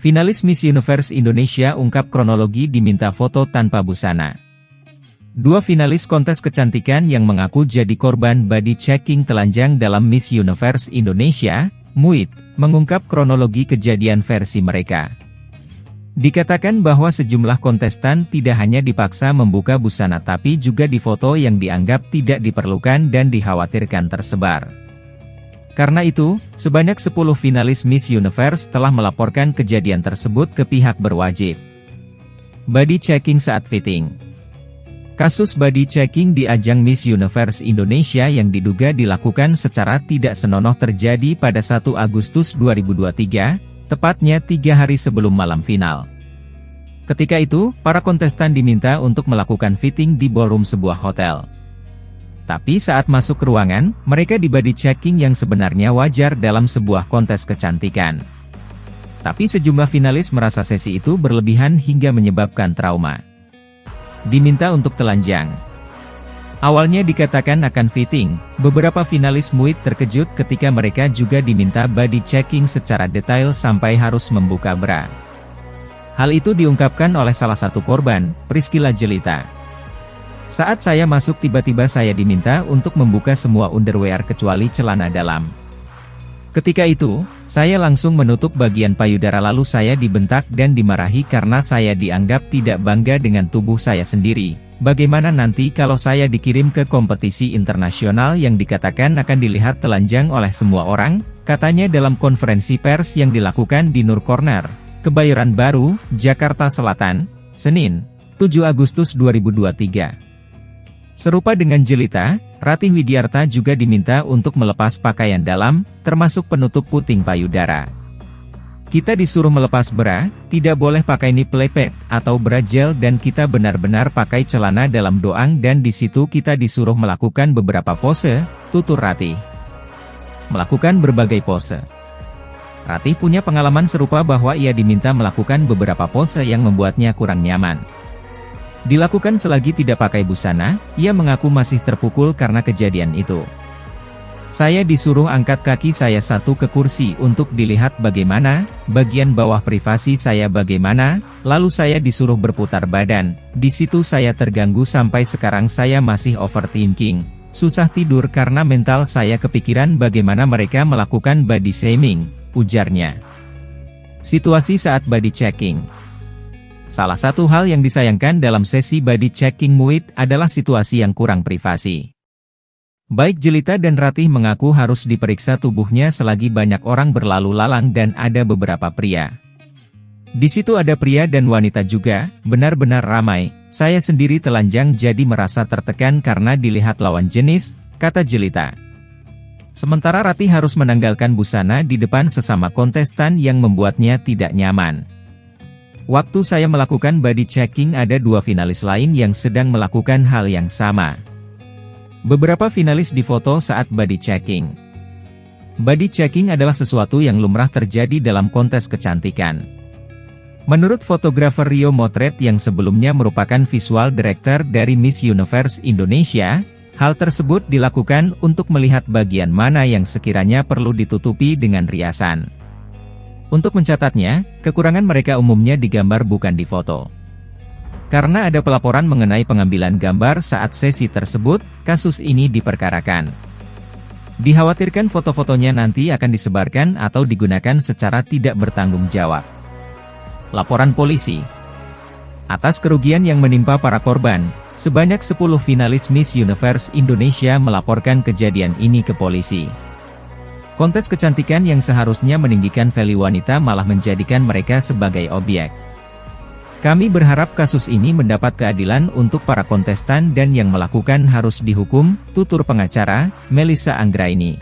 Finalis Miss Universe Indonesia ungkap kronologi diminta foto tanpa busana. Dua finalis kontes kecantikan yang mengaku jadi korban body checking telanjang dalam Miss Universe Indonesia, MUID, mengungkap kronologi kejadian versi mereka. Dikatakan bahwa sejumlah kontestan tidak hanya dipaksa membuka busana tapi juga difoto yang dianggap tidak diperlukan dan dikhawatirkan tersebar. Karena itu, sebanyak 10 finalis Miss Universe telah melaporkan kejadian tersebut ke pihak berwajib. Body checking saat fitting. Kasus body checking di ajang Miss Universe Indonesia yang diduga dilakukan secara tidak senonoh terjadi pada 1 Agustus 2023, tepatnya 3 hari sebelum malam final. Ketika itu, para kontestan diminta untuk melakukan fitting di ballroom sebuah hotel. Tapi saat masuk ke ruangan, mereka di body checking yang sebenarnya wajar dalam sebuah kontes kecantikan. Tapi sejumlah finalis merasa sesi itu berlebihan hingga menyebabkan trauma. Diminta untuk telanjang. Awalnya dikatakan akan fitting, beberapa finalis MUID terkejut ketika mereka juga diminta body checking secara detail sampai harus membuka bra. Hal itu diungkapkan oleh salah satu korban, Priscilla Jelita. Saat saya masuk tiba-tiba saya diminta untuk membuka semua underwear kecuali celana dalam. Ketika itu, saya langsung menutup bagian payudara lalu saya dibentak dan dimarahi karena saya dianggap tidak bangga dengan tubuh saya sendiri. Bagaimana nanti kalau saya dikirim ke kompetisi internasional yang dikatakan akan dilihat telanjang oleh semua orang, katanya dalam konferensi pers yang dilakukan di Nur Corner, Kebayoran Baru, Jakarta Selatan, Senin, 7 Agustus 2023. Serupa dengan Jelita, Ratih Widiarta juga diminta untuk melepas pakaian dalam, termasuk penutup puting payudara. Kita disuruh melepas bra, tidak boleh pakai nipple pad atau bra gel dan kita benar-benar pakai celana dalam doang dan di situ kita disuruh melakukan beberapa pose, tutur Ratih. Melakukan berbagai pose. Ratih punya pengalaman serupa bahwa ia diminta melakukan beberapa pose yang membuatnya kurang nyaman. Dilakukan selagi tidak pakai busana, ia mengaku masih terpukul karena kejadian itu. Saya disuruh angkat kaki saya satu ke kursi untuk dilihat bagaimana, bagian bawah privasi saya bagaimana, lalu saya disuruh berputar badan, di situ saya terganggu sampai sekarang saya masih overthinking, susah tidur karena mental saya kepikiran bagaimana mereka melakukan body shaming, ujarnya. Situasi saat body checking. Salah satu hal yang disayangkan dalam sesi body checking MUID adalah situasi yang kurang privasi. Baik Jelita dan Ratih mengaku harus diperiksa tubuhnya selagi banyak orang berlalu lalang dan ada beberapa pria. Di situ ada pria dan wanita juga, benar-benar ramai. Saya sendiri telanjang jadi merasa tertekan karena dilihat lawan jenis, kata Jelita. Sementara Ratih harus menanggalkan busana di depan sesama kontestan yang membuatnya tidak nyaman. Waktu saya melakukan body checking ada 2 finalis lain yang sedang melakukan hal yang sama. Beberapa finalis difoto saat body checking. Body checking adalah sesuatu yang lumrah terjadi dalam kontes kecantikan. Menurut fotografer Rio Motret yang sebelumnya merupakan visual director dari Miss Universe Indonesia, hal tersebut dilakukan untuk melihat bagian mana yang sekiranya perlu ditutupi dengan riasan. Untuk mencatatnya, kekurangan mereka umumnya digambar bukan di foto. Karena ada pelaporan mengenai pengambilan gambar saat sesi tersebut, kasus ini diperkarakan. Dikhawatirkan foto-fotonya nanti akan disebarkan atau digunakan secara tidak bertanggung jawab. Laporan polisi. Atas kerugian yang menimpa para korban, sebanyak 10 finalis Miss Universe Indonesia melaporkan kejadian ini ke polisi. Kontes kecantikan yang seharusnya meninggikan value wanita malah menjadikan mereka sebagai objek. Kami berharap kasus ini mendapat keadilan untuk para kontestan dan yang melakukan harus dihukum, tutur pengacara, Melissa Anggraini.